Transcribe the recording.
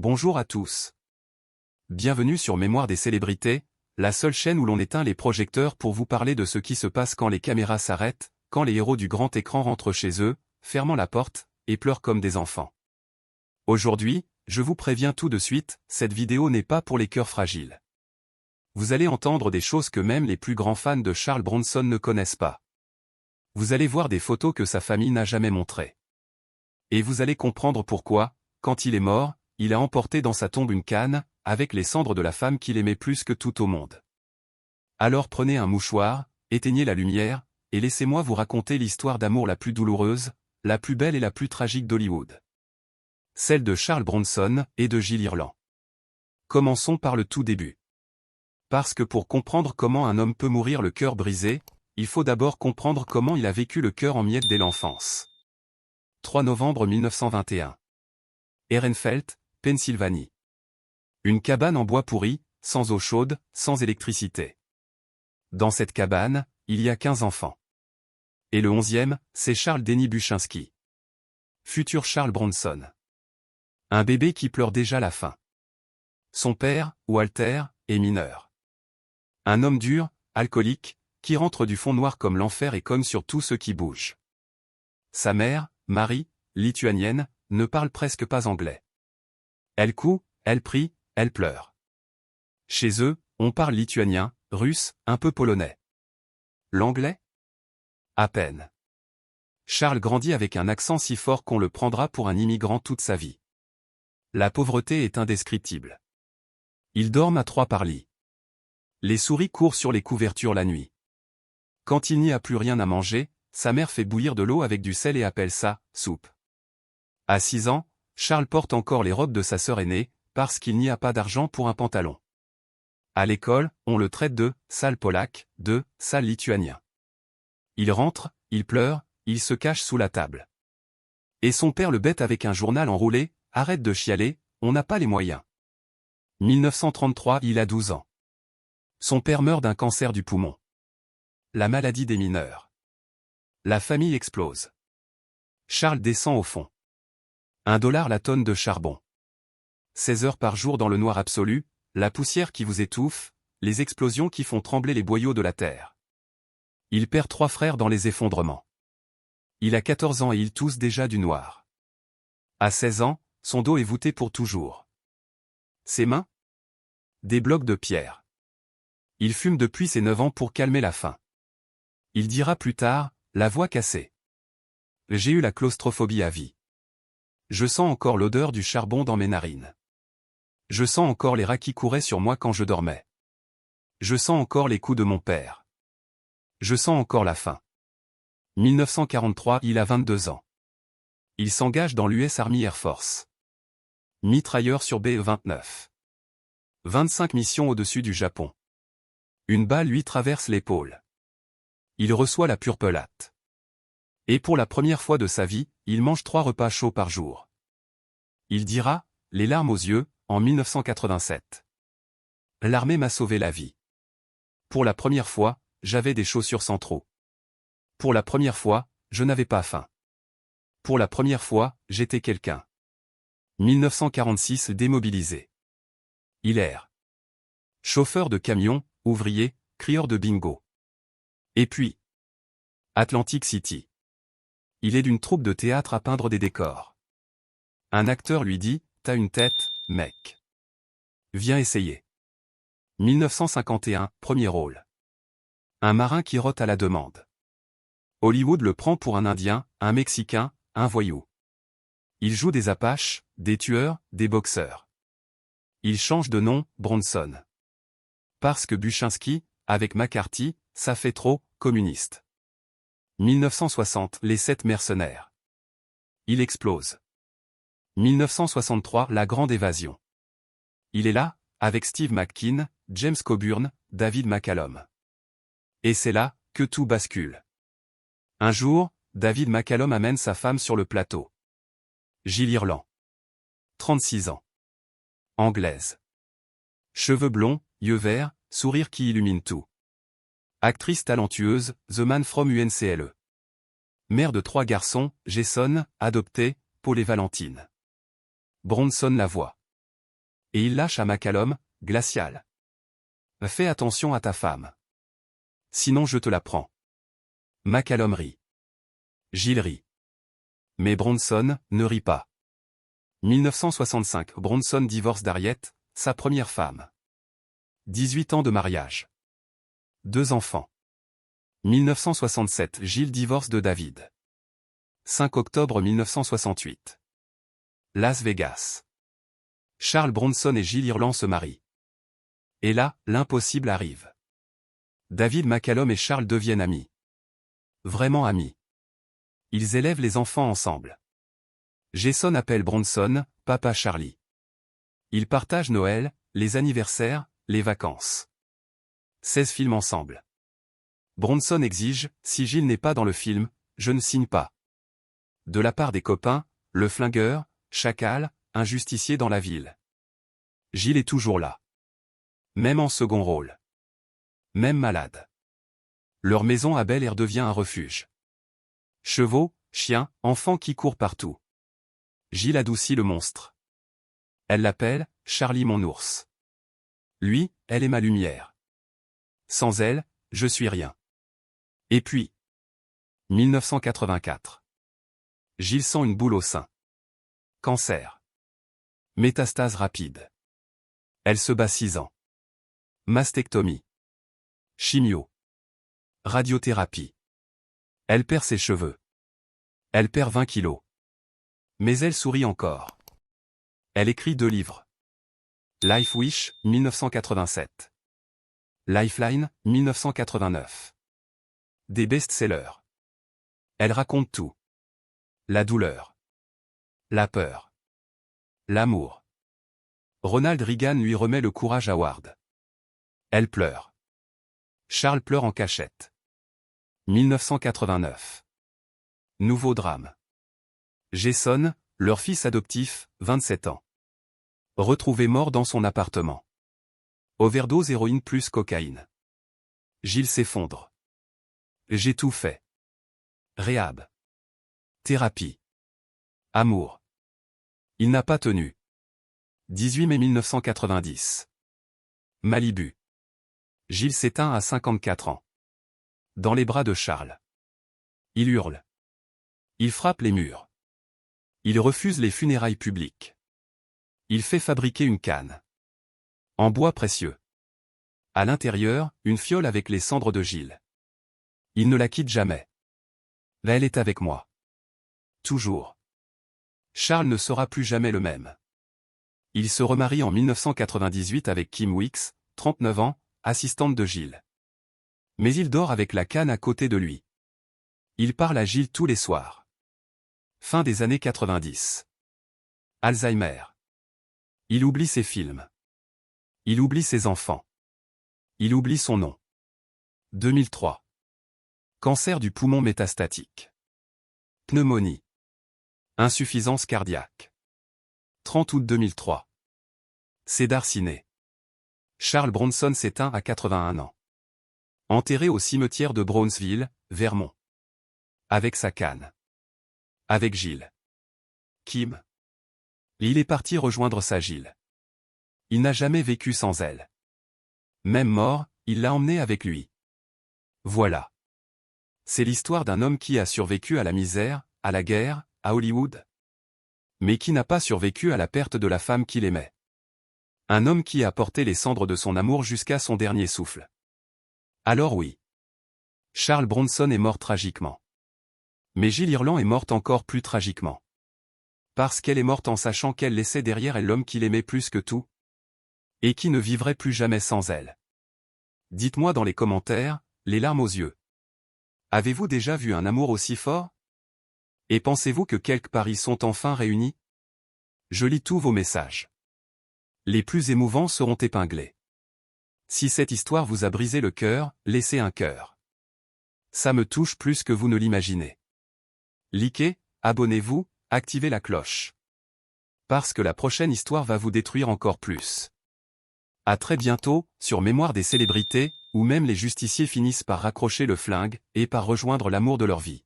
Bonjour à tous. Bienvenue sur Mémoire des célébrités, la seule chaîne où l'on éteint les projecteurs pour vous parler de ce qui se passe quand les caméras s'arrêtent, quand les héros du grand écran rentrent chez eux, fermant la porte, et pleurent comme des enfants. Aujourd'hui, je vous préviens tout de suite, cette vidéo n'est pas pour les cœurs fragiles. Vous allez entendre des choses que même les plus grands fans de Charles Bronson ne connaissent pas. Vous allez voir des photos que sa famille n'a jamais montrées. Et vous allez comprendre pourquoi, quand il est mort, il a emporté dans sa tombe une canne, avec les cendres de la femme qu'il aimait plus que tout au monde. Alors prenez un mouchoir, éteignez la lumière, et laissez-moi vous raconter l'histoire d'amour la plus douloureuse, la plus belle et la plus tragique d'Hollywood. Celle de Charles Bronson et de Jill Ireland. Commençons par le tout début. Parce que pour comprendre comment un homme peut mourir le cœur brisé, il faut d'abord comprendre comment il a vécu le cœur en miettes dès l'enfance. 3 novembre 1921. Ehrenfeld, Pennsylvanie. Une cabane en bois pourri, sans eau chaude, sans électricité. Dans cette cabane, il y a 15 enfants. Et le 11e, c'est Charles Denny Buchinski. Futur Charles Bronson. Un bébé qui pleure déjà la faim. Son père, Walter, est mineur. Un homme dur, alcoolique, qui rentre du fond noir comme l'enfer et comme sur tout ce qui bouge. Sa mère, Marie, lituanienne, ne parle presque pas anglais. Elle coud, elle prie, elle pleure. Chez eux, on parle lituanien, russe, un peu polonais. L'anglais? À peine. Charles grandit avec un accent si fort qu'on le prendra pour un immigrant toute sa vie. La pauvreté est indescriptible. Ils dorment à 3 par lit. Les souris courent sur les couvertures la nuit. Quand il n'y a plus rien à manger, sa mère fait bouillir de l'eau avec du sel et appelle ça « soupe ». À 6 ans, Charles porte encore les robes de sa sœur aînée, parce qu'il n'y a pas d'argent pour un pantalon. À l'école, on le traite de « sale polac », de « sale lituanien ». Il rentre, il pleure, il se cache sous la table. Et son père le bête avec un journal enroulé, « Arrête de chialer, on n'a pas les moyens ». 1933, il a 12 ans. Son père meurt d'un cancer du poumon. La maladie des mineurs. La famille explose. Charles descend au fond. $1 la tonne de charbon. 16 heures par jour dans le noir absolu, la poussière qui vous étouffe, les explosions qui font trembler les boyaux de la terre. Il perd 3 frères dans les effondrements. Il a 14 ans et il tousse déjà du noir. À 16 ans, son dos est voûté pour toujours. Ses mains? Des blocs de pierre. Il fume depuis ses 9 ans pour calmer la faim. Il dira plus tard, la voix cassée. J'ai eu la claustrophobie à vie. Je sens encore l'odeur du charbon dans mes narines. Je sens encore les rats qui couraient sur moi quand je dormais. Je sens encore les coups de mon père. Je sens encore la faim. 1943, il a 22 ans. Il s'engage dans l'US Army Air Force. Mitrailleur sur BE-29. 25 missions au-dessus du Japon. Une balle lui traverse l'épaule. Il reçoit la purpelate. Et pour la première fois de sa vie, il mange 3 repas chauds par jour. Il dira, les larmes aux yeux, en 1987. L'armée m'a sauvé la vie. Pour la première fois, j'avais des chaussures sans trou. Pour la première fois, je n'avais pas faim. Pour la première fois, j'étais quelqu'un. 1946 démobilisé. Il erre. Chauffeur de camion, ouvrier, crieur de bingo. Et puis, Atlantic City. Il est d'une troupe de théâtre à peindre des décors. Un acteur lui dit, t'as une tête, mec. Viens essayer. 1951, premier rôle. Un marin qui rote à la demande. Hollywood le prend pour un Indien, un Mexicain, un voyou. Il joue des apaches, des tueurs, des boxeurs. Il change de nom, Bronson. Parce que Buchinski, avec McCarthy, ça fait trop, communiste. 1960, les 7 mercenaires. Il explose. 1963, la grande évasion. Il est là, avec Steve McQueen, James Coburn, David McCallum. Et c'est là, que tout bascule. Un jour, David McCallum amène sa femme sur le plateau. Jill Ireland. 36 ans. Anglaise. Cheveux blonds, yeux verts, sourire qui illumine tout. Actrice talentueuse, The Man from UNCLE. Mère de 3 garçons, Jason, adopté, Paul et Valentine. Bronson la voit. Et il lâche à McCallum, glacial. Fais attention à ta femme. Sinon je te la prends. McCallum rit. Gilles rit. Mais Bronson ne rit pas. 1965, Bronson divorce d'Harriet, sa première femme. 18 ans de mariage. 2 enfants. 1967, Gilles divorce de David. 5 octobre 1968. Las Vegas. Charles Bronson et Jill Ireland se marient. Et là, l'impossible arrive. David McCallum et Charles deviennent amis. Vraiment amis. Ils élèvent les enfants ensemble. Jason appelle Bronson « Papa Charlie ». Ils partagent Noël, les anniversaires, les vacances. 16 films ensemble. Bronson exige « Si Gilles n'est pas dans le film, je ne signe pas ». De la part des copains, le flingueur, Chacal, un justicier dans la ville. Gilles est toujours là. Même en second rôle. Même malade. Leur maison à Bel Air devient un refuge. Chevaux, chiens, enfants qui courent partout. Gilles adoucit le monstre. Elle l'appelle « Charlie mon ours ». Lui, elle est ma lumière. Sans elle, je suis rien. Et puis. 1984. Gilles sent une boule au sein. Cancer. Métastase rapide. Elle se bat 6 ans. Mastectomie. Chimio. Radiothérapie. Elle perd ses cheveux. Elle perd 20 kilos. Mais elle sourit encore. Elle écrit 2 livres. Life Wish, 1987. Lifeline, 1989. Des best-sellers. Elle raconte tout. La douleur. La peur. L'amour. Ronald Reagan lui remet le courage award. Elle pleure. Charles pleure en cachette. 1989. Nouveau drame. Jason, leur fils adoptif, 27 ans. Retrouvé mort dans son appartement. Overdose héroïne plus cocaïne. Gilles s'effondre. J'ai tout fait. Réhab. Thérapie. Amour. Il n'a pas tenu. 18 mai 1990. Malibu. Gilles s'éteint à 54 ans. Dans les bras de Charles. Il hurle. Il frappe les murs. Il refuse les funérailles publiques. Il fait fabriquer une canne. En bois précieux. À l'intérieur, une fiole avec les cendres de Gilles. Il ne la quitte jamais. Là, elle est avec moi. Toujours. Charles ne sera plus jamais le même. Il se remarie en 1998 avec Kim Weeks, 39 ans, assistante de Gilles. Mais il dort avec la canne à côté de lui. Il parle à Gilles tous les soirs. Fin des années 90. Alzheimer. Il oublie ses films. Il oublie ses enfants. Il oublie son nom. 2003. Cancer du poumon métastatique. Pneumonie. Insuffisance cardiaque. 30 août 2003. Cédar Ciné. Charles Bronson s'éteint à 81 ans. Enterré au cimetière de Brownsville, Vermont. Avec sa canne. Avec Gilles. Kim. Il est parti rejoindre sa Gilles. Il n'a jamais vécu sans elle. Même mort, il l'a emmenée avec lui. Voilà. C'est l'histoire d'un homme qui a survécu à la misère, à la guerre, à Hollywood. Mais qui n'a pas survécu à la perte de la femme qu'il aimait. Un homme qui a porté les cendres de son amour jusqu'à son dernier souffle. Alors oui. Charles Bronson est mort tragiquement. Mais Jill Ireland est morte encore plus tragiquement. Parce qu'elle est morte en sachant qu'elle laissait derrière elle l'homme qu'il aimait plus que tout. Et qui ne vivrait plus jamais sans elle. Dites-moi dans les commentaires, les larmes aux yeux. Avez-vous déjà vu un amour aussi fort? Et pensez-vous que quelques paris sont enfin réunis? Je lis tous vos messages. Les plus émouvants seront épinglés. Si cette histoire vous a brisé le cœur, laissez un cœur. Ça me touche plus que vous ne l'imaginez. Likez, abonnez-vous, activez la cloche. Parce que la prochaine histoire va vous détruire encore plus. À très bientôt, sur Mémoire des célébrités, où même les justiciers finissent par raccrocher le flingue, et par rejoindre l'amour de leur vie.